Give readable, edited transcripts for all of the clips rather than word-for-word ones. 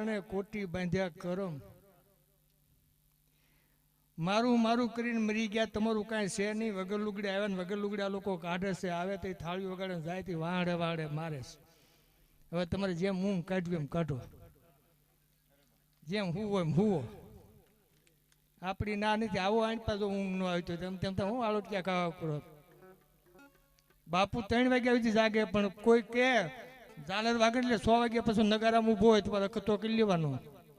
કારણે કોટી બાંધ્યા કરમ, મારું મારું કરીને મરી ગયા, તમારું કાંઈ છે નહીં. વગર લુગડે આવ્યા ને વગર લુગડે આ લોકો કાઢે છે, આવે તો થાળી વગાડે જાય તે વાહડે વાહડે મારે છે. હવે તમારે જેમ ઊંઘ કાઢવી એમ કાઢો, જેમ હુવો એમ હુવો. આપણી ના નથી. આવો આઈ પાછો ઊંઘ ન આવી તો તેમ તેમ હું આલો ક્યાં ખાવા કરો. બાપુ 3 વાગ્યા સુધી જાગે, પણ કોઈ કે ઝાલર વાગે એટલે 100 વાગ્યા પછી નગારામાં ઊભો હોય તો મારે કતો કરી લેવાનો.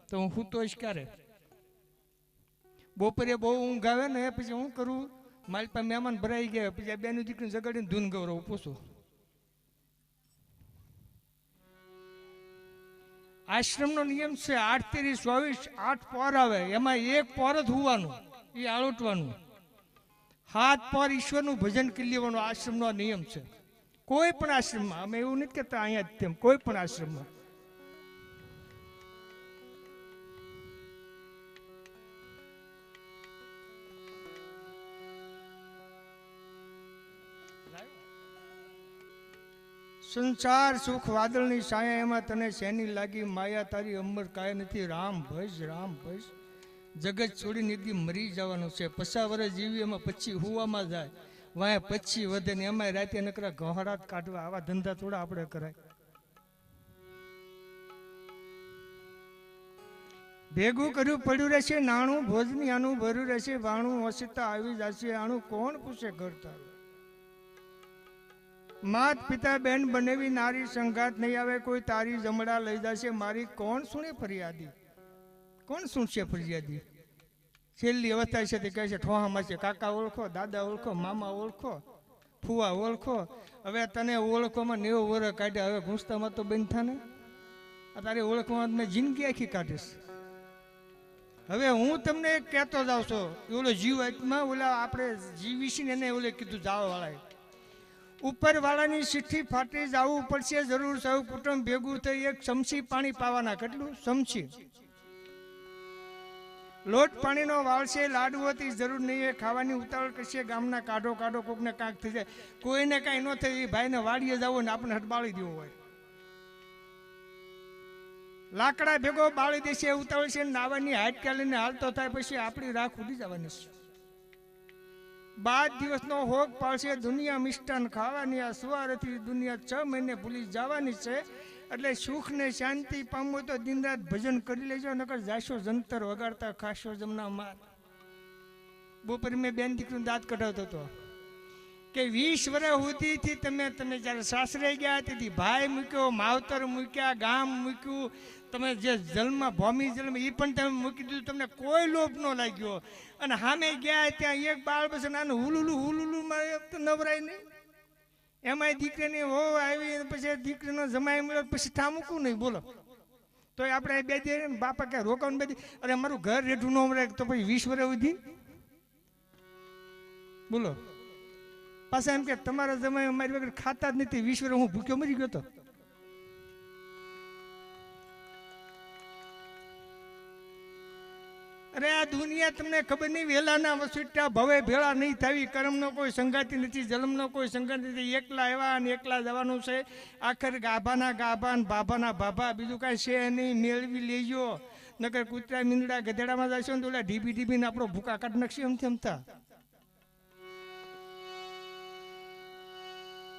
તો હું સૂતો જ ક્યારે? બપોરે બહુ ઊંઘ આવે ને પછી હું કરું, મારી પાસે મહેમાન ભરાઈ ગયા, પછી આ બેનું દીકરીને જગાડીને ધૂન ગૌરવ પૂછું. આશ્રમનો નિયમ છે 8 તેરી 24, 8 પોર આવે, એમાં 1 પોર જ હોવાનું, એ આળોટવાનું. 7 પોર ઈશ્વરનું ભજન કરી લેવાનું. આશ્રમનો નિયમ છે. કોઈ પણ આશ્રમમાં, અમે એવું નથી કહેતા અહીંયા જ તેમ, કોઈ પણ આશ્રમમાં. સંસાર સુખ વાદળની છાયા, એમાં તને શેની લાગી માયા, તારી અમર કાંઈ નથી. રામ ભજ રામ ભજ, જગત છોડી નીતિ મરી જવાનું છે. 50 વર્ષ જીવી, એમાં પછી હુવામાં જાય, વાય પછી વધે ને એમાં રાતે નકરા ગહોરાત કાઢવા. આવા ધંધા થોડા આપણે કરાય. ભેગું કર્યું પડ્યું રહેશે નાણું, ભોજની આનું ભર્યું રહેશે વાણું, ઓશિતા આવી જશે આણું, કોણ પૂછે ઘર તારું. માત પિતા બેન બનેવી નારી, સંગાત નહીં આવે કોઈ તારી, જમડા લઈ જશે મારી, કોણ સુણે ફરિયાદી. કોણ સુણશે ફરિયાદી? છેલ્લી અવસ્થા છે તે કહે છે ઠોહામાં છે. કાકા ઓળખો, દાદા ઓળખો, મામા ઓળખો, ફુવા ઓળખો. હવે તને ઓળખવામાં 90 વર્ષ કાઢ્યા, હવે ઘૂંસતામાં તો બંધ થાને. તારે ઓળખવામાં મેં જિંદગી આખી કાઢીશ. હવે હું તમને કહેતો જાઉં છું, ઓલો જીવ આત્મા ઓલા આપણે જીવીશીને એને ઓલે કીધું જાવા વાળાએ, ઉપરવાળાની ચિઠ્ઠી ફાટી જવું પડશે જરૂર. સૌ કુટુંબ ભેગું થઈ 1 ચમચી પાણી પાવાના. કેટલું? ચમચી. લોટ પાણીનો વાળશે, લાડુઓથી જરૂર નહીં, એ ખાવાની ઉતાવળ કરશે. ગામના કાઢો કાઢો, કોકને કાંક થઈ જાય, કોઈને કાંઈ ન થાય, એ ભાઈને વાડીએ જવું ને આપણે હટબાળી દેવું હોય. લાકડા ભેગો બાળી દેશે, ઉતાવળ છે. નાવાની હાથ કાલીને હાલતો થાય, પછી આપણી રાખ ઉડી જવાની છે. 12 દિવસનો હોગ પાડશે, દુનિયા મિષ્ટાન ખાવાની. આ સવારથી દુનિયા 6 મહિને ભૂલી જવાની છે. એટલે સુખ ને શાંતિ પામવું તો દિન રાત ભજન કરી લેજો, નકર જાશો જંતર વગાડતા ખાશો જમના માર. બપોરે મેં બેન દીકરીનો દાંત કઢાવતો હતો કે 20 વર્ષ સુધીથી તમે જ્યારે સાસરે ગયા તેથી ભાઈ મૂક્યો, માવતર મૂક્યા, ગામ મૂક્યું, તમે જે જન્મ ભૂમિ જન્મ એ પણ તમે મૂકી દીધું, તમને કોઈ લોભ ન લાગ્યો. અને સામે ગયા ત્યાં 1 બાળ બસ નાનું હુલુલુમાં નવરાય નહીં. એમાંય દીકરીની હો આવી, પછી દીકરીનો જમાઈ મળ્યો, પછી ઠામુકું નહીં. બોલો તો આપણે 2 દે બાપા કે રોકાવાનું 2 દે. અરે મારું ઘર રેઠું ન મળે તો પછી 20 વર્ષ સુધી બોલો. પાછા એમ કે તમારા જમાઈ મારી વગર ખાતા જ નથી, 20 વર્ષ હું ભૂખ્યો મરી ગયો તો. અરે આ દુનિયા તમને ખબર નહીં, વેલાના વસુટા ભવે ભેળા નહીં થવી. કર્મનો કોઈ સંગાતી નથી, જન્મનો કોઈ સંગાત નથી. એકલા એવા અને એકલા જવાનું છે. આખર ગાભાના ગાભા ને બાભાના બાભા, બીજું કાંઈ છે નહીં. મેળવી લેજો, નકર કૂતરા મીંદડા ગધેડામાં જશો ને તો ઓલા ઢીબીને આપણો ભૂકા કાઢ નાખશે. એમથી અમતા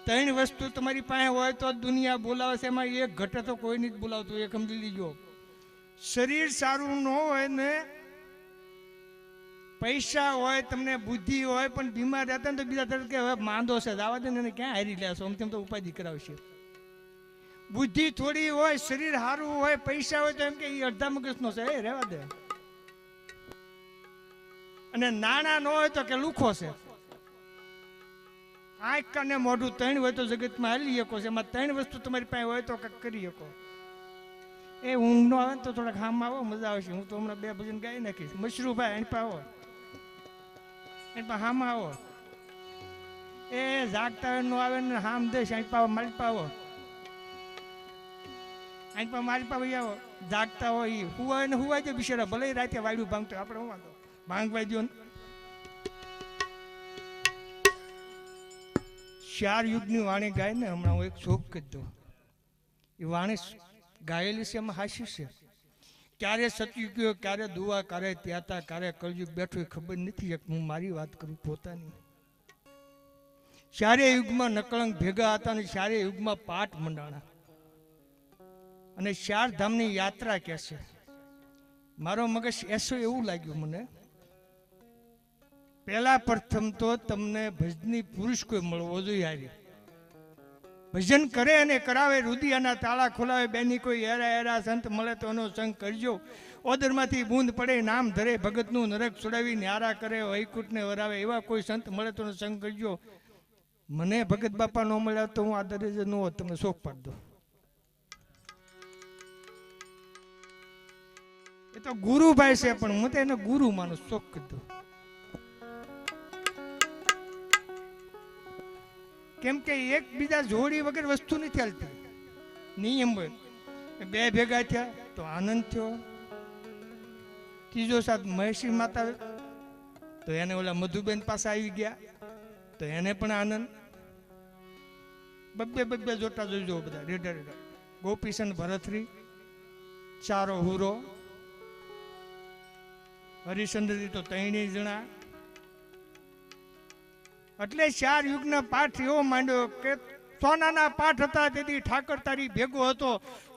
3 વસ્તુ તમારી પાસે હોય તો દુનિયા બોલાવે છે. એમાં એક ઘટે તો કોઈ નથી બોલાવતું, એક સમજી લીજો. શરીર સારું ન હોય ને, પૈસા હોય, તમને બુદ્ધિ હોય, પણ બીમાર રહેતા ને તો બીજા તરફ કે હવે માંદો છે, જવા દે ને ક્યાં હારી લેશો, આમ તેમ તો ઉપાધિ કરાવશે. બુદ્ધિ થોડી હોય, શરીર સારું હોય, પૈસા હોય તો એમ કે અડધા મગજનો છે, એ રહેવા દે. અને નાણાં ન હોય તો કે લુખો છે. આંખ કાને મોઢું 3 હોય તો જગતમાં હાલી શકો છે. એમાં 3 વસ્તુ તમારી પાસે હોય તો કંઈક કરી શકો. એ ઊંઘ નો આવે ને તો થોડાક હામ આવો, મજા આવશે. હું તો હમણાં 2 ભજન ગાઈ નાખીશ. મશરૂભાઈ એની પાસે આવો, એની પાસે હામ આવો. એ જાગતા નો આવે ને હામ દેશ એની પાસે મારી પાવો, એની પાસે મારી પાસે આવો. જાગતા હોય એ હુવાય ને હુવાય છે બિચારા, ભલે રાતે વાયડું ભાંગતો, આપણે હું વાંધો ભાંગવાઈ દો ને. 4 યુગની વાણી ગાય ને, હમણાં હું એક શોક કરી દઉં. એ વાણી ગાયેલી છે, એમાં હાસ્ય છે. ક્યારે સતયુગ્યો, ક્યારે દુઆ, ક્યારે ત્યાતા, ક્યારે કળયુગ બેઠું એ ખબર નથી. એક હું મારી વાત કરું પોતાની. ચારે યુગમાં નકળંક ભેગા હતા અને ચારે યુગમાં પાઠ મંડાણા અને 4 ધામની યાત્રા કે છે. મારો મગજ એસો એવું લાગ્યું મને. પહેલા પ્રથમ તો તમને ભજની પુરુષ કોઈ મળવો જોઈએ. હારી ભજન કરે અને કરાવે, રુદિયાના તાળા ખોલાવે. બેની કોઈ એરા એરા સંત મળે તો એનો સંગ કરજો. ઓદરમાંથી બૂંદ પડે નામ ધરે, ભગતનું નરક છોડાવી ન્યારા કરે, વૈકુંઠને વરાવે. એવા કોઈ સંત મળે તો એનો સંગ કરજો. મને ભગત બાપા ન મળ્યા તો હું આ દરેજ ન હોત, તમને શોખ પાડ દો. એ તો ગુરુભાઈ છે, પણ હું તો એને ગુરુ માનું, શોખ કરી દઉં. કેમ કે એકબીજા જોડી વગર વસ્તુ નથી ચાલતી. નિયમ હોય, બે ભેગા થયા તો આનંદ થયો. ત્રીજો સાથ મહેશી માતા તો એને ઓલા મધુબેન પાસે આવી ગયા તો એને પણ આનંદ. બબ્બે જોતા જોજો બધા રેડા રેડા. ગોપીશન ભરતરી, ચારો હુરો, હરિચંદ્રજી તો 3 જણા. એટલે 4 યુગના પાઠ એવો માંડ્યો કે સોનાના પાઠ હતા તેથી ઠાકર તારી ભેગો હતો.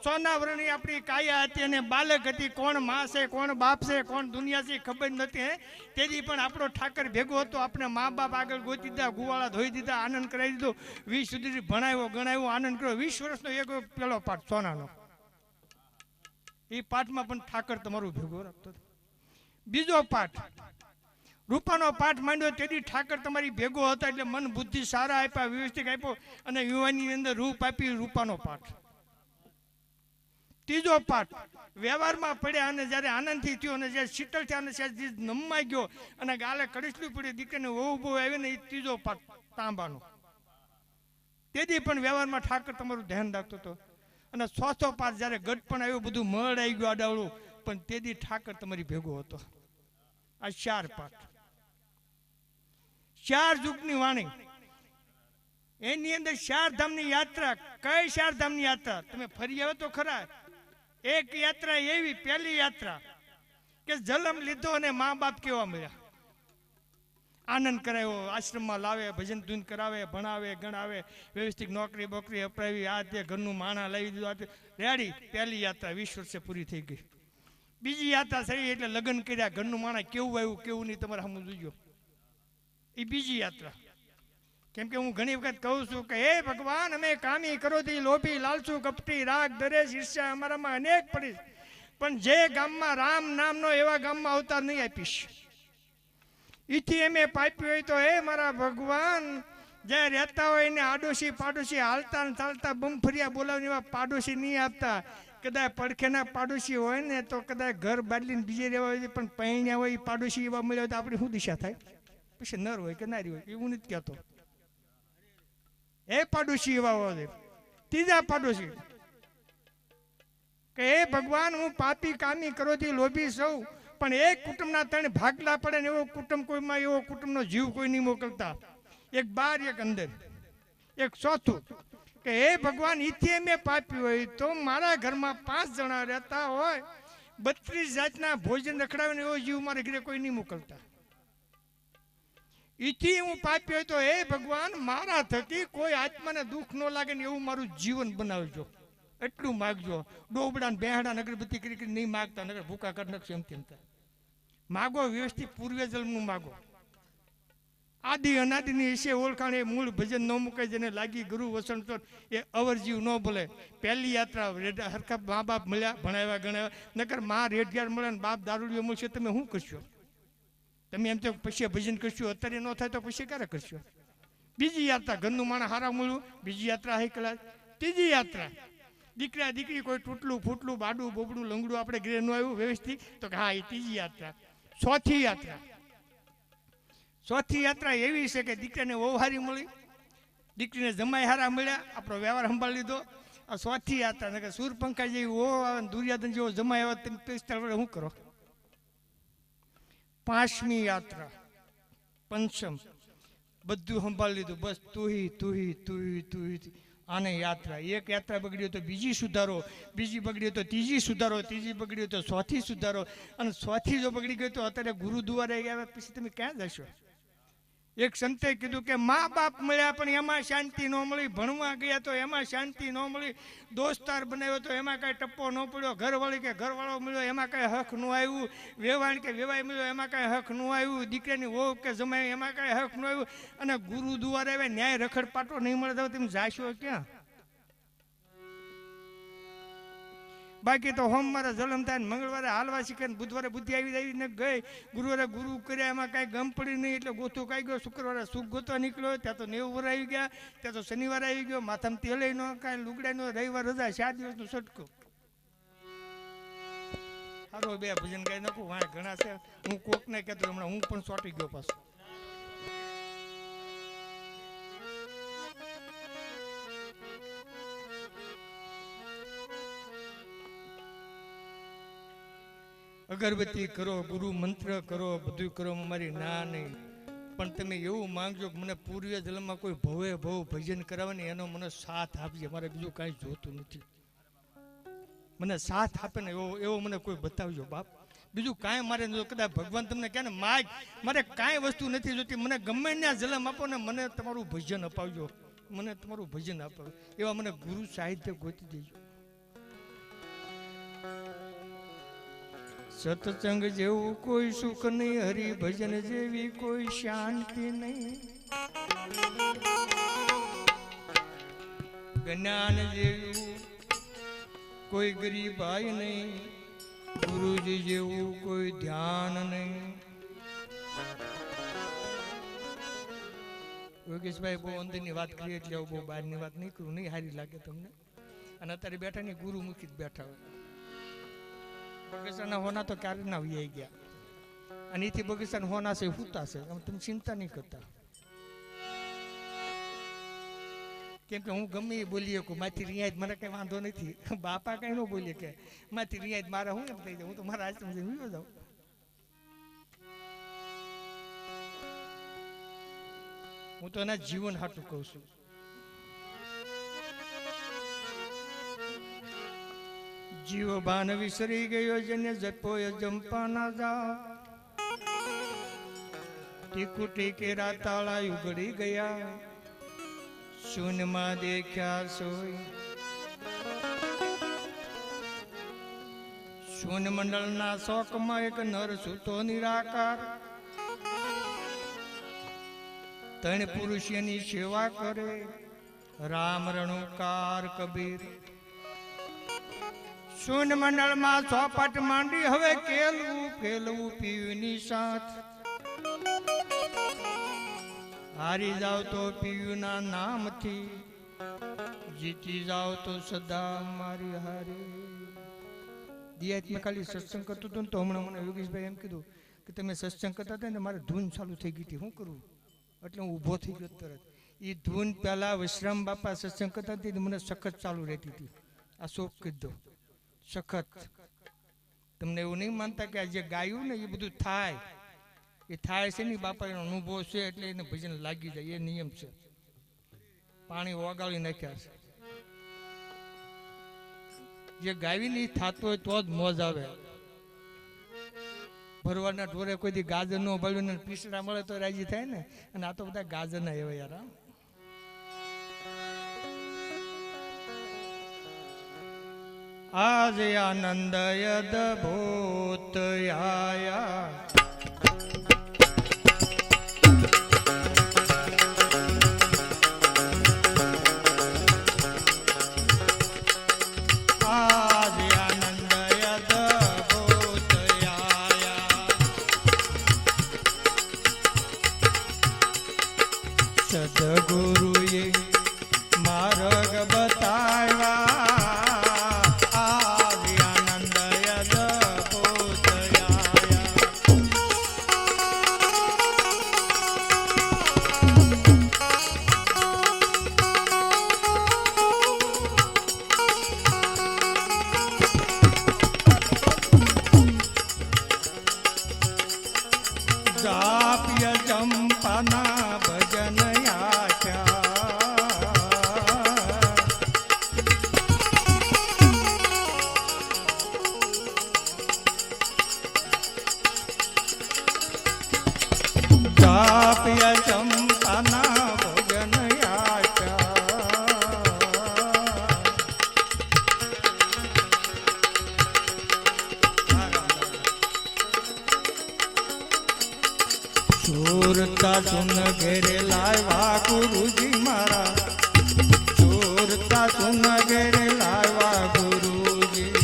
સોનાવરણી આપણી કાયા હતી અને બાલક હતી. કોણ માં છે, કોણ બાપ છે, કોણ દુનિયા છે ખબર નથી. તેથી પણ આપણો ઠાકર ભેગો હતો. આપણે મા બાપ આગળ ગોતી દીધા, ગુવાળા ધોઈ દીધા, આનંદ કરાવી દીધો. 20 સુધી ભણાવ્યો, ગણાવ્યો, આનંદ કર્યો. 20 વર્ષનો એક પેલો પાઠ સોનાનો. એ પાઠમાં પણ ઠાકર તમારું ભેગો રાખતો. બીજો પાઠ રૂપાનો પાઠ માંડ્યો તેથી ઠાકર તમારી ભેગો હતા. એટલે મન બુદ્ધિ સારા આપ્યા, વ્યવસ્થિત આપ્યો અને યુવાની અંદર રૂપ આપી. રૂપાનો પાઠ. ત્રીજો પાઠ વ્યવહારમાં પડ્યા અને જ્યારે આનંદથી થયો અને જ્યારે શીતળ થયા અને જ્યારે નમવા ગયો અને ગાલે કડીસલું પડ્યું, દીકરીને વહુ બહુ આવી ને, એ ત્રીજો પાઠ તાંબાનો. તેથી પણ વ્યવહારમાં ઠાકર તમારું ધ્યાન રાખતો હતો. અને ચોથો પાઠ જ્યારે ગઢપણ આવ્યો, બધું મળ આવી ગયું આડાવડું, પણ તેથી ઠાકર તમારી ભેગો હતો. આ 4 પાઠ, 4 યુગની વાણી. એની અંદર 4 ધામની યાત્રા. કઈ 4 ધામની યાત્રા? તમે ફરી આવો તો ખરા. એક યાત્રા એવી, પહેલી યાત્રા કે જન્મ લીધો અને મા બાપ કેવા મળ્યા, આનંદ કરાવ્યો, આશ્રમમાં લાવે, ભજન ધૂન કરાવે, ભણાવે, ગણાવે, વ્યવસ્થિત નોકરી બોકરી અપરાવી, આ તે ઘરનું માણા લાવી દીધું. રેડી, પહેલી યાત્રા 20 વર્ષે પૂરી થઈ ગઈ. બીજી યાત્રા થઈ એટલે લગ્ન કર્યા, ઘરનું માણા કેવું આવ્યું કેવું નહીં તમારે સામું જોજો. એ બીજી યાત્રા. કેમ કે હું ઘણી વખત કહું છું કે હે ભગવાન, અમે કામી કરોથી, લોભી, લાલચુ, કપટી, રાગ, દરેશ, ઈર્ષ્યા અમારામાં અનેક પડી, પણ જે ગામમાં રામ નામનો એવા ગામમાં અવતાર નહીં આપીશ. ઈથી અમે પાપ્યું હોય તો હે મારા ભગવાન, જ્યાં રહેતા હોય એને આડોશી પાડોશી હાલતા ને ચાલતા બમફરિયા બોલાવીને એવા પાડોશી નહીં આપતા. કદાચ પડખેના પાડોશી હોય ને તો કદાચ ઘર બાદલીને બીજે રહેવા હોય, પણ પૈણ્યા હોય પાડોશી એવા મળ્યા હોય તો આપણી શું દિશા થાય? પછી નર હોય કે નારી હોય એવું નથી કહેતો. એ પાડોશી એવા હોય. ત્રીજા પાડોશી કે હે ભગવાન, હું પાપી કામી કરોથી લોભી સૌ, પણ એક કુટુંબના 3 ભાગલા પડે ને એવો કુટુંબ કોઈમાં, એવો કુટુંબનો જીવ કોઈ નહીં મોકલતા. એક બહાર, એક અંદર. એક ચોથું કે હે ભગવાન, ઈથી અમે પાપ્યું હોય તો મારા ઘરમાં 5 જણા રહેતા હોય, 32 જાતના ભોજન રખડાવીને એવો જીવ મારા ઘરે કોઈ નહીં મોકલતા. ઈથી હું પાપ્યો હોય તો હે ભગવાન, મારા થકી કોઈ આત્માને દુઃખ ન લાગે ને એવું મારું જીવન બનાવજો. એટલું માગજો. ડોબડા ને બેહડા અગરબત્તી કરી નહીં માગતા, નગર ભૂકા કરી નાખશે. એમ તેમ માગો, વ્યવસ્થિત પૂર્વ જન્મનું માગો. આદિ અનાદિની વિશે ઓળખાણ. એ મૂળ ભજન ન મુકાય, જેને લાગી ગુરુ વસન તો એ અવરજીવ ન બોલે. પહેલી યાત્રા હરખા મા બાપ મળ્યા, ભણાવ્યા ગણાવ્યા. નકર માં રેઢિયાર મળે ને બાપ દારૂડિયો મળશે, તમે શું કરશો? તમે એમ તો પછી ભજન કરશો, અત્યારે ન થાય તો પછી ક્યારે કરશો? બીજી યાત્રા ઘરનું માણસ હારા મળ્યું, બીજી યાત્રા હઈ કલાક. ત્રીજી યાત્રા દીકરા દીકરી કોઈ તૂટલું ફૂટલું બાડું બોબડું લંગડું આપણે ઘરે ન આવ્યું વ્યવસ્થિત તો કે હા, એ ત્રીજી યાત્રા. ચોથી યાત્રા એવી છે કે દીકરાને વહુ હારી મળી, દીકરીને જમાઈ હારા મળ્યા, આપણો વ્યવહાર સંભાળી લીધો. આ ચોથી યાત્રા. ને કે સૂરપંખા જેવી વહુ આવે, દુર્યાધન જેવો જમાઈ આવે, તમે 45 વર્ષ શું કરો? 5મી યાત્રા, પંચમ, બધું સંભાળી લીધું. બસ તુહી. આને યાત્રા, એક યાત્રા બગડી તો બીજી સુધારો, બીજી બગડી તો ત્રીજી સુધારો, ત્રીજી બગડી તો ચોથી સુધારો, અને ચોથી જો બગડી ગઈ તો અત્યારે ગુરુદ્વારે ગયા પછી તમે ક્યાં જશો? એક સંતે કીધું કે મા બાપ મળ્યા પણ એમાં શાંતિ ન મળી, ભણવા ગયા તો એમાં શાંતિ ન મળી, દોસ્તાર બનાવ્યો તો એમાં કાંઈ ટપ્પો ન પડ્યો, ઘરવાળી કે ઘરવાળો મળ્યો એમાં કાંઈ હક ન આવ્યું, વેવાણ કે વેવાઈ મળ્યો એમાં કાંઈ હક ન આવ્યું, દીકરાની વહુ કે જમાઈ એમાં કાંઈ હક ન આવ્યું, અને ગુરુદ્વારે આવે ન્યાય રખડપાટો નહીં મળે તો તમે જાશો ક્યાં? બાકી તો સોમવારે જલમ થાય, મંગળવારે હાલવા શીખે, બુધવારે બુદ્ધિ આવી ને ગઈ, ગુરુવારે ગુરુ કર્યા એમાં કાંઈ ગમ પડી નહીં એટલે ગોથું કાંઈ ગયો, શુક્રવારે સુખ ગોતવા નીકળ્યો ત્યાં તો 90 વર આવી ગયા, ત્યાં તો શનિવારે આવી ગયો, માથામાં તેલ નો કાંઈ લુગડા નો, રવિવાર રજા, 4 દિવસનું સટકું. સારું બે ભજન ગાઈ નાખું, વાંય ઘણા છે, હું કોક ને કહેતો હમણાં હું પણ ચોંટી ગયો પાછો. અગરબત્તી કરો, ગુરુ મંત્ર કરો, બધું કરો, મારી ના નહીં, પણ તમે એવું માંગજો કે મને પૂર્વ જન્મમાં કોઈ ભવે ભવ ભજન કરાવવાની એનો મને સાથ આપજે, મારે બીજું કાંઈ જોતું નથી. મને સાથ આપે ને એવો મને કોઈ બતાવજો બાપ, બીજું કાંઈ મારે કદાચ ભગવાન તમને કહે ને મારે કાંઈ વસ્તુ નથી જોતી, મને ગમે ત્યાં જન્મ આપો ને મને તમારું ભજન અપાવજો, મને તમારું ભજન અપાવજો, એવા મને ગુરુ સાહિત્ય ગોતી દેજો. સત્સંગ જેવું કોઈ સુખ નહીં, હરિભજન જેવી કોઈ શાંતિ નહીં, જ્ઞાન જેવું કોઈ ગરીબાઈ નહીં, ગુરુજી જેવું કોઈ ધ્યાન નહીં. યોગેશભાઈ બહુ અંદરની વાત કરી એટલે બહુ બહારની વાત નહીં કરું, નહીં સારી લાગે તમને. અને અત્યારે બેઠા ની ગુરુમુખી જ બેઠા હોય. બગીચાના હોના તો ક્યારે ના આવી ગયા, અને એથી બગીચાના હોના છે હુતા છે, તમે ચિંતા નહીં કરતા. કેમ કે હું ગમે એ બોલીએ કે માથી રિયાજ મને કઈ વાંધો નથી, બાપા કઈ ન બોલીએ કે માથી રિયાજ મારે હું એમ થઈ જાય, હું તો મારા આશ્રમ જઈને વિયો જાઉં. હું તો એના જીવન હાટું કહું છું. જીવ ભાન વિસરી ગયો જેને જપોય જંપાના જા, ટીકુટી કેરા તાળા ઉગડી ગયા, શૂન્યમાં દેખ્યા સોય. શૂન્ય મંડળના શોકમાં એક નર સૂતો નિરાકાર, 3 પુરુષની સેવા કરે, રામ રણુકાર કબીર. શૂન્ય મંડળમાં ચોપટ માંડી હવે કેલવું ફેલવું પીયુની સાથ, હારી જાવ તો પીયુના નામથી, જીતી જાવ તો સદા મારી હારી. દિયાતમાં ખાલી સત્સંગ કરતો હતો ને તો હમણાં મને યોગેશભાઈ એમ કીધું કે તમે સત્સંગ કરતા હતા ને મારે ધૂન ચાલુ થઈ ગઈ હતી, શું કરવું? એટલે હું ઊભો થઈ ગયો તરત. એ ધૂન પહેલા વિશ્રામ બાપા સત્સંગ કરતા હતી મને સખત ચાલુ રહેતી હતી. આ શોખ કીધો સખત. તમને એવું નહીં માનતા કે આ જે ગાયું ને એ બધું થાય, એ થાય છે ને બાપા એનો અનુભવ છે એટલે એને ભજન લાગી જાય, એ નિયમ છે. પાણી ઓગાળી નાખ્યા છે. જે ગાવી નહીં થતું હોય તો જ મોજ આવે. ભરવાના ઢોરે કોઈ દી ગાજર નો ભળ્યું ને પીસડા મળે તો રાજી થાય ને, અને આ તો બધા ગાજર ના એવા યાર. આજ આનંદ અદભૂત આયા, સદગુરુએ માર્ગ બતાવ્યા, આજ આનંદ અદભૂત આયા. ચોરતા સુન ઘેરે લાવ્યા ગુરુજી મારા, ચોરતા સુન ઘેરે લાવ્યા ગુરુજી.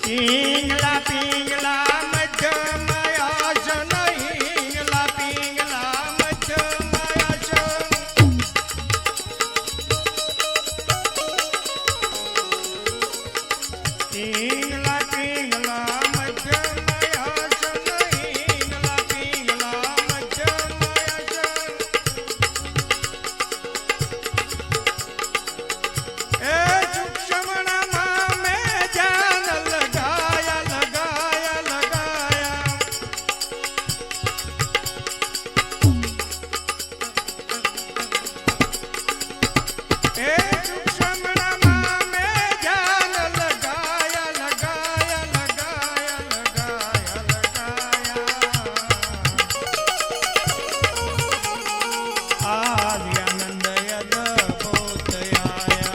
પિંગલા પિંગલા મધ્યમયાસન, પિંગલા પિંગલા મધ્યમયાસન. પિંગલા પિંગલા મધ્યમયાસન, પિંગલા પિંગલા મધ્યમયાસન. એ સૂક્ષ્મણામાં મેં ધ્યાન લગાયા લગાયા લગાયા. એ સૂક્ષ્મણામાં મેં ધ્યાન લગાયા લગાયા લગાયા લગાયા લગાયા. આદ્યાનંદ અદભુત આયા.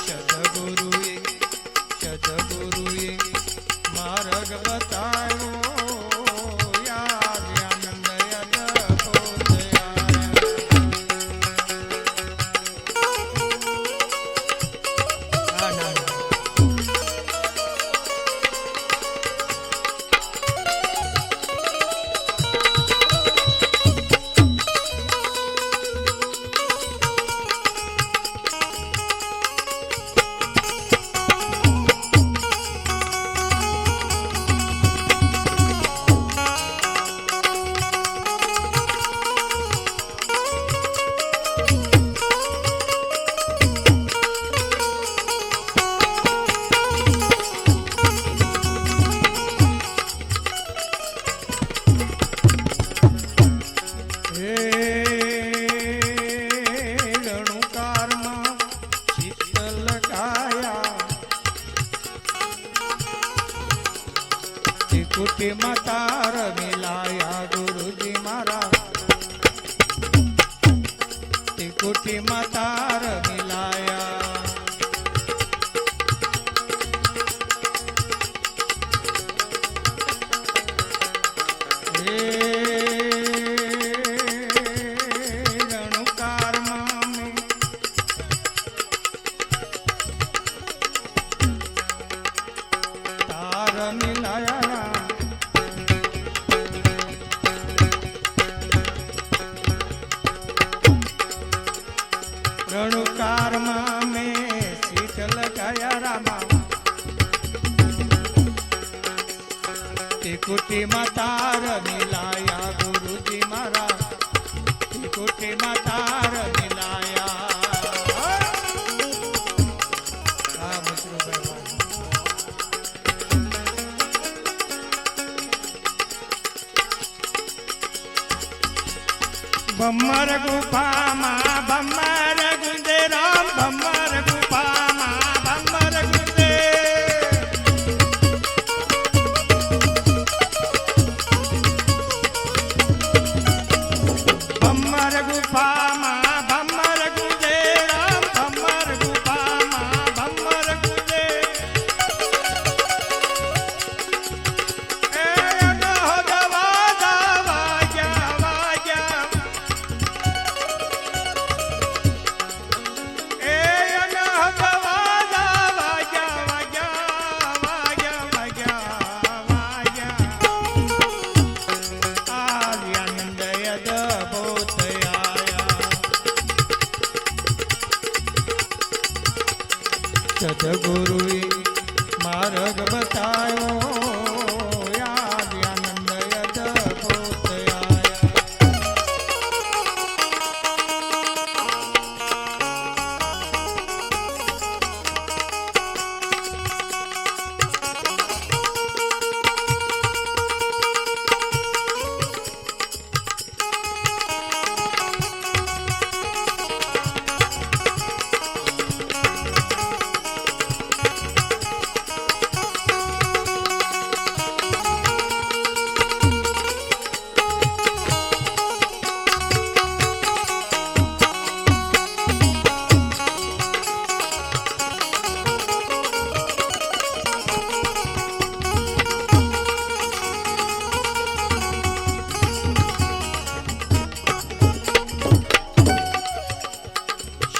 સદગુરુએ સદગુરુએ માર્ગ બતાવ્યો. આદ્યાનંદ અદભુત આયા. ના ના ના. રણુકારમાં ચિત્ત લગાયા. ત્રિકુટી માતા રમિલાયા ગુરુજી મારા, ત્રિકુટી માતા રમિલાયા. રણુકારમાં મેં તાર મિલાયા. રણુકારમાં મેં સીટ લગાયા રામા. ત્રિકુટી માતા રમિલાયા ગુરુજી મારા, ત્રિકુટી માતા રમિલાયા. હા મશરૂભાઈ. ભમ્મર ગુફામાં ભમ્મર ગુંજે રામ, ભમ્મર ગુફામાં ભમ્મર ગુંજે. ભમ્મર ગુફામાં ભમ્મર ગુંજે રામ, ભમ્મર ગુફામાં ભમ્મર ગુંજે. એ અનહદ વાજા વાજા વાજા. એ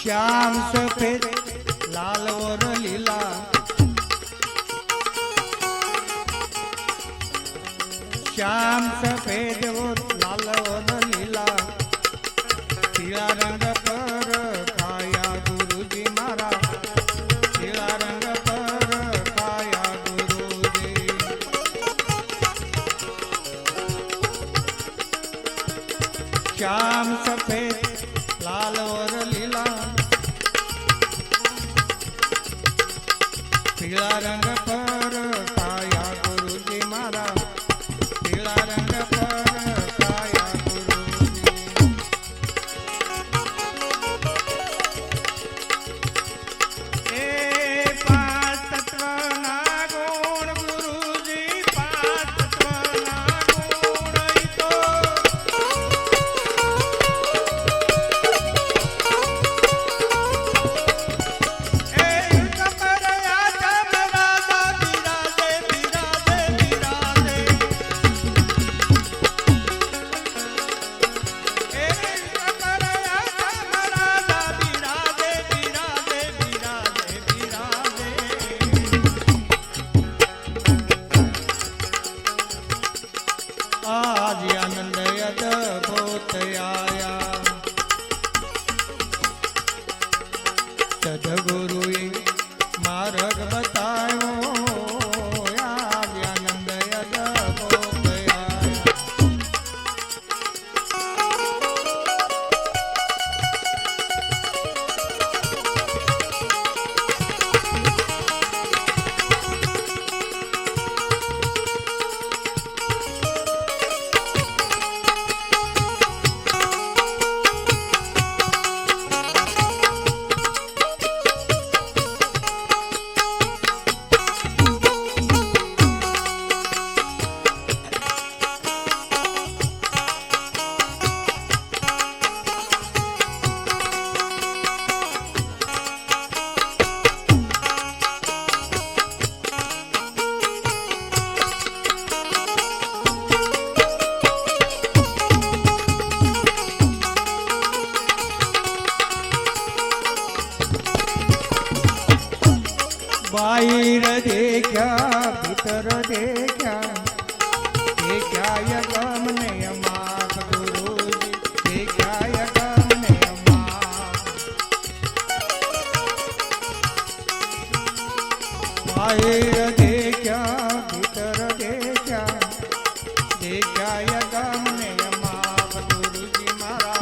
श्याम सफेद लाल और लीला, श्याम सफेद और लाल और लीला, पीला रंग पर काया गुरुजी मारा, पीला रंग पर काया गुरुजी। श्याम सफेद लाल और लीला, पीला रंग पर काया गुरुजी मारा, पीला रंग पर काया गुरुजी। ए पांच तत्वना गुण गुरुजी, पांच तत्वना गुण ઈ તો आज आनंद अद्भुत आया, सदगुरुए मार्ग बतायो, आज आनंद अद्भुत आया। बाहिर देखा भीतर देखा, देखा यगम ने अमाप गुरुजी, देखा यगम ने अमाप। बाहिर देखा भीतर देखा, देखा यगम ने अमाप गुरुजी मारा,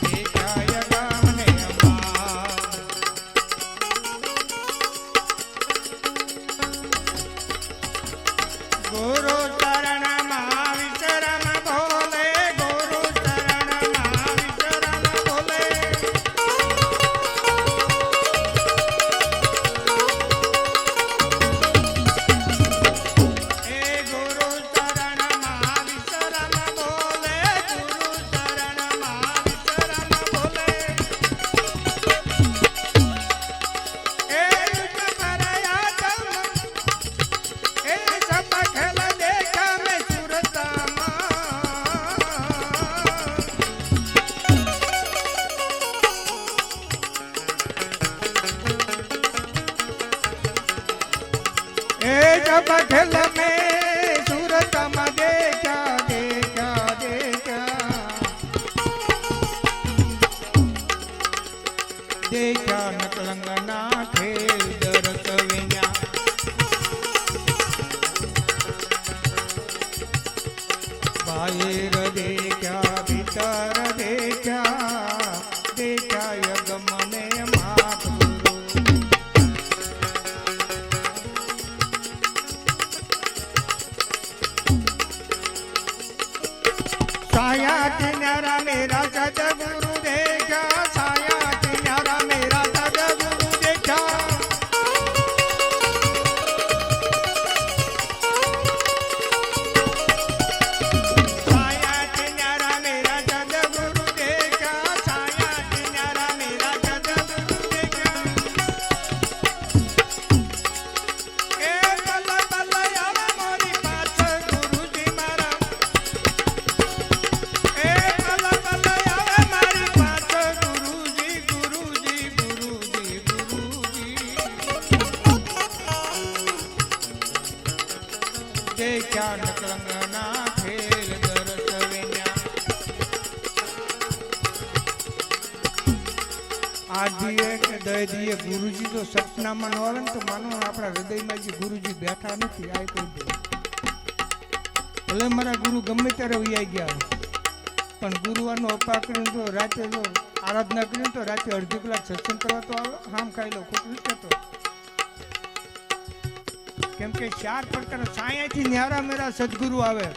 देखा यगम ने अमाप। गुरु चरण विश्रम भोले, गुरु चरण विश्रम भोले। ए गुरु चरण विश्रम भोले, गुरु चरण विश्रम भोले। ए परया ए सब खेल देखा मैं सूरतामा, ए जब खेल में सूरतामा देखा देखा देखा, देखा नकलंगना खेल दरस विन्या, बाहिर देखा भीतर देखा, देखा यगम ने माप गुरु। साया किनारा मेरा सदगुरु देखा, साया किनारा मेरा सदगुरु देखा। साया किनारा मेरा सदगुरु देखा, साया किनारा मेरा सदगुरु देखा। ए बल्ला बल्ला यारा मोरी पास गुरुजी मारा, ए बल्ला આદિએ કે દયદીએ ગુરુજી તો સપનામાં ન આવે ને તો માનો આપણા હૃદયમાં જે ગુરુજી બેઠા નથી આ કહી દે. ભલે મારા ગુરુ ગમે ત્યારે વૈયા ગયા પણ ગુરુવારનો અપા કરીને તો રાતે જો આરાધના કરીને તો રાતે અડધી કલાક સત્સંગ કરવા તો આવે હામ ખાઈ લો ખોટું નથી કહેતો. કેમ કે 4 પ્રકાર સાયાથી ન્યારા મેરા સદગુરુ આવે.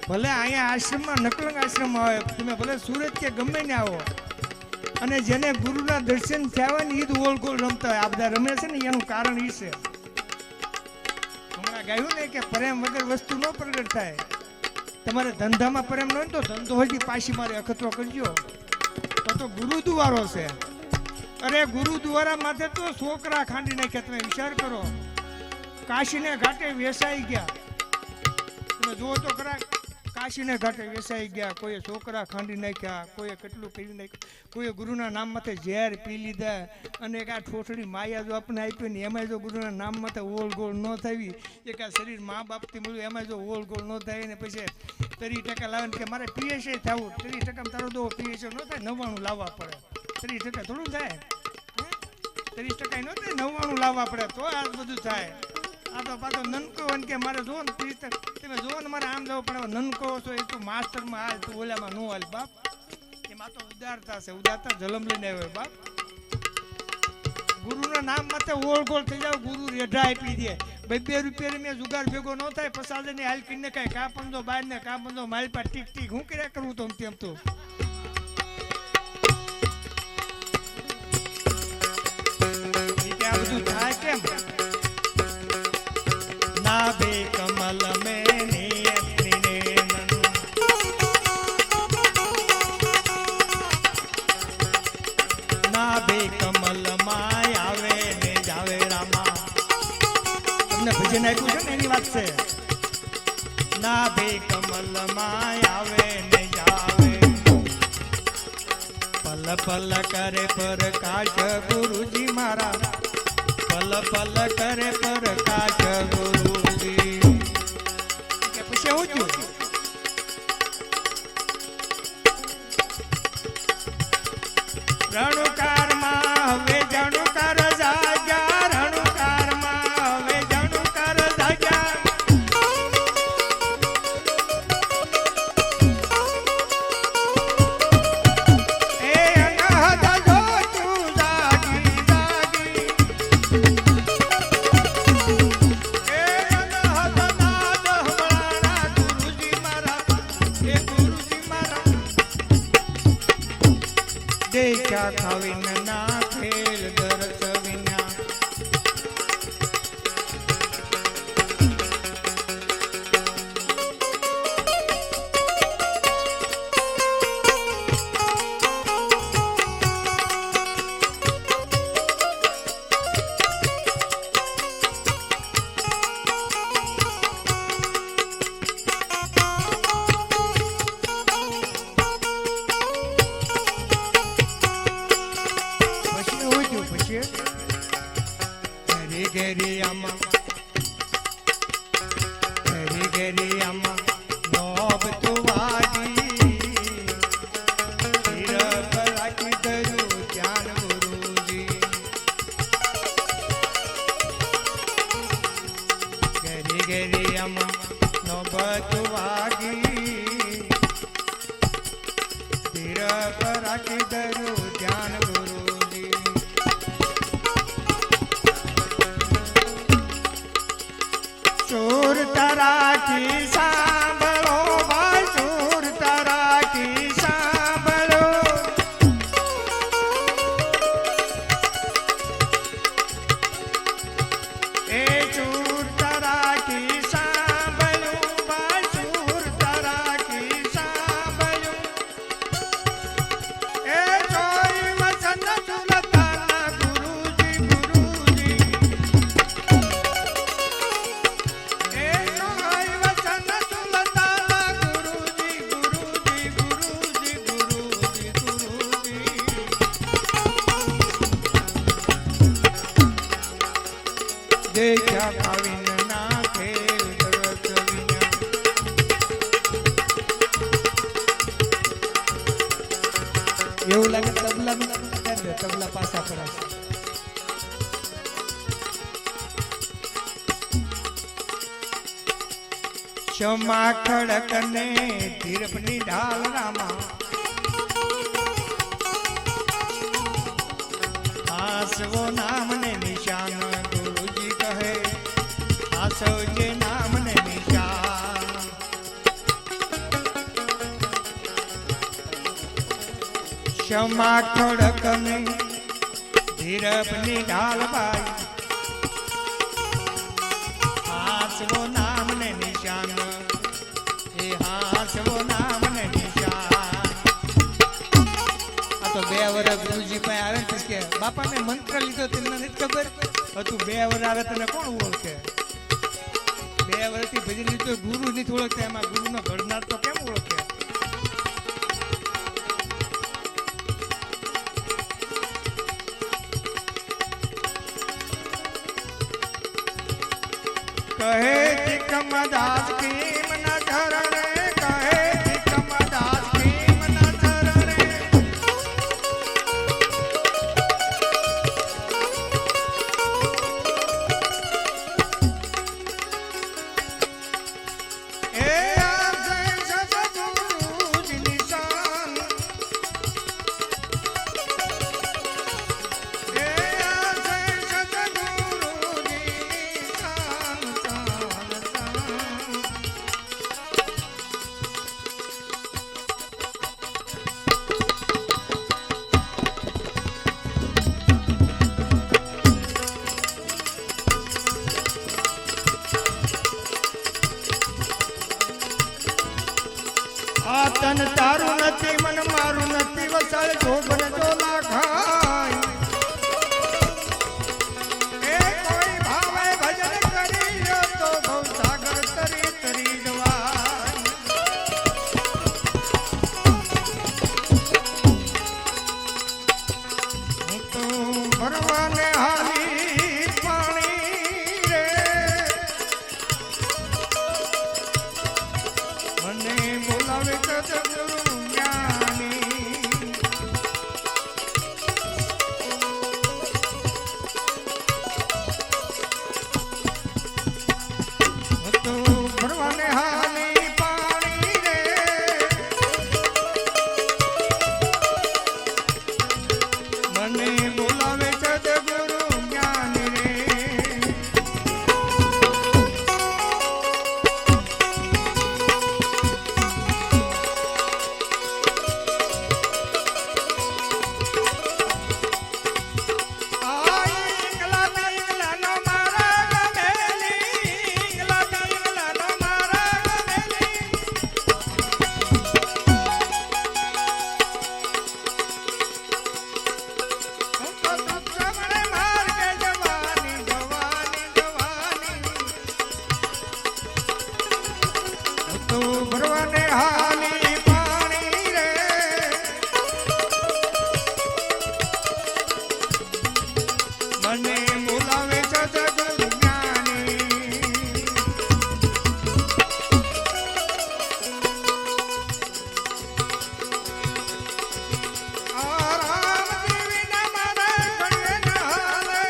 ભલે અહીંયા આશ્રમમાં નકલંગ આશ્રમ આવે તમે ભલે સુરત કે ગમે ને આવો અને જેને ગુરુના દર્શન થયા હોય ને એ જ ઓલ ગોલ રમતા હોય. આ બધા રમે છે ને એનું કારણ એ છે હમણાં ગાયું ને કે પ્રેમ વગર વસ્તુ ન પ્રગટ થાય. તમારે ધંધામાં પ્રેમ ન હોય તો ધંધો હજી પાછી મારે અખતરો કરજો તો ગુરુ દ્વારો છે. અરે ગુરુ દ્વારા માથે તો છોકરા ખાંડી નાખ્યા. તમે વિચાર કરો કાશીને ઘાટે વેસાઈ ગયા. તમે જુઓ તો ખરા કાશીને ઘાટે વેસાઈ ગયા. કોઈએ છોકરા ખાંડી નાખ્યા, કોઈએ કેટલું કરી નાખ્યું, કોઈએ ગુરુના નામ માથે ઝેર પી લીધા. અને એક આ ઠોઠડી માયા જો આપણે આપી ને એમાં જો ગુરુના નામ માથે ઓળ ગોળ ન થવી, એક આ શરીર મા બાપથી મળ્યું એમાં જો ઓળ ગોળ ન થાય ને પછી 30% લાવે કે મારે પીએસએ થવું 30% તારો દો પીએસએ ન થાય 99 લાવવા પડે. 30% થોડું થાય 30% ન થાય 99 લાવવા પડે તો આ બધું થાય. આ તો પાછો નનકો કે મારે જોવો ને તમે જોવો ને મારે આમ જવું પણ નનકો છો એ તું માસ્ટરમાં હાલ તું ઓલામાં ન હાલ બાપ. એમાં તો ઉદારતા છે, ઉદારતા જલમ લઈને આવ્યો બાપ. ગુરુના નામ માથે ઓળ ગોળ થઈ જાવ, ગુરુ રેઢા આપી દે. 2 રૂપિયા મેં જુગાર ભેગો ન થાય પસાદે ને હાલ કરીને કાંઈ કા પંદો બાર ને કા પંદો મારી પાસે ટીક ટીક હું કર્યા કરું તો તેમ તો આ બધું થાય કેમ? नाभे कमल में नाभे कमल माय आवे ने जावे रामा. તમને ભજન આપ્યું છે ને એની વાત છે. નાભે કમલ માય આવે ને જાવે પલ પલ કરે પ્રકાશ ગુરુજી મારા. પલ પલ કરે પ્રકાશ ગુરુજી. કે પછી હું છું રણુકારમાં હવે જણુકાર જાગ્યા. રણુકારમાં હવે જણુકાર જાગ્યા. એ અનહદ જો તું જાગી જાગી. એ અનહદ નાદ હમણાં ગુરુજી મારા. એ ગુરુજી મારા દેખ્યા ખાવીને ના ખેલ દરસ વિના. ઘેરી આમાં ઘેરી ઘેરી આમાં નોબ તો વાગી. ધીર પર રાખી ધરું ધ્યાન ગુરુજી. ઘેરી ઘેરી આમાં નોબ તો વાગી. ધીર પર રાખી ધરું ધ્યાન ગુરુજી. સુર તરાકી સાંભળો ભાઈ, સુર તરાકી સાંભળો. એ સુર તરાકી સાંભળો ભાઈ, સુર તરાકી સાંભળો. એ જોઈ વચન સુલતાના ગુરુજી ગુરુજી. દેખ્યા ખાવીને ના ખેલ દરસ વિના. એવું લાગે તબલા દે તબલા પાછા પડાશે. ક્ષમા ખડક ને ધીરપની ઢાલ રામા આસવો નામ ને નિશાન ગુરુજી કહે આસવજે નામ ને નિશાન. ક્ષમા ખડક ને ધીરપની ઢાલ ભાઈ હાસવો નામ ને નિશાન એ હાસવો નામ ને નિશાન. આ તો 2 વર્ષ ગુરુજી પાસે આવે ને કે બાપા મેં મંત્ર લીધો તમને નથી ખબર હતું 2 વર્ષ આવે તને કોણ ઓળખે? 2 વર્ષથી ભજન લીધો ગુરુ નથી ઓળખતા એમાં ગુરુનો ઘડનાર તો કેમ ઓળખે? કહે તિકમદાસ કેમ ન ધરણે કહે તિકમદાસ કેમ ન ધરણે એ આસે સદગુરુજ નિશાન એ આસે સદગુરુજ નિશાન. આ તન તારું નથી મન મારું નથી વસાળ જોબન જોલા ખાય એ કોઈ ભાવે ભજન કરી લ્યો તો ભવ સાગર તરી તરી જવાય. હું તો ભરવાને હાલી પાણી રે મને બોલાવે સદગુરુ જ્ઞાની. હું તો ભરવાને હાલી પાણી રે મને બોલાવે સદગુરુ જ્ઞાની રે. ભરવાને હાલી પાણી રે મને બોલાવે સદગુરુ જ્ઞાની. આ રામજી વિના મારે ઘડીએ ન હાલે.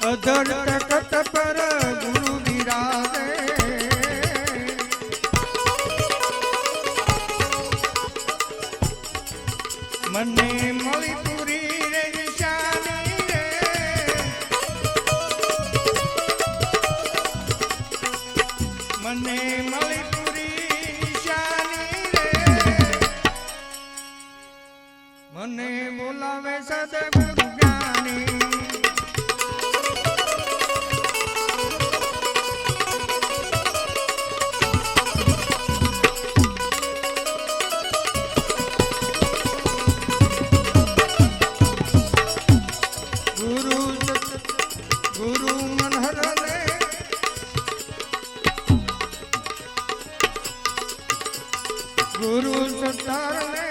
અધડ તખત પર ગુરુ બિરાજે મને મળી પૂરી રે નિશાની રે મને મળી પૂરી નિશાની રે મને બોલાવે સદગુરુ જ્ઞાની ગુરુ મનહર ને ગુરુ સતાર ને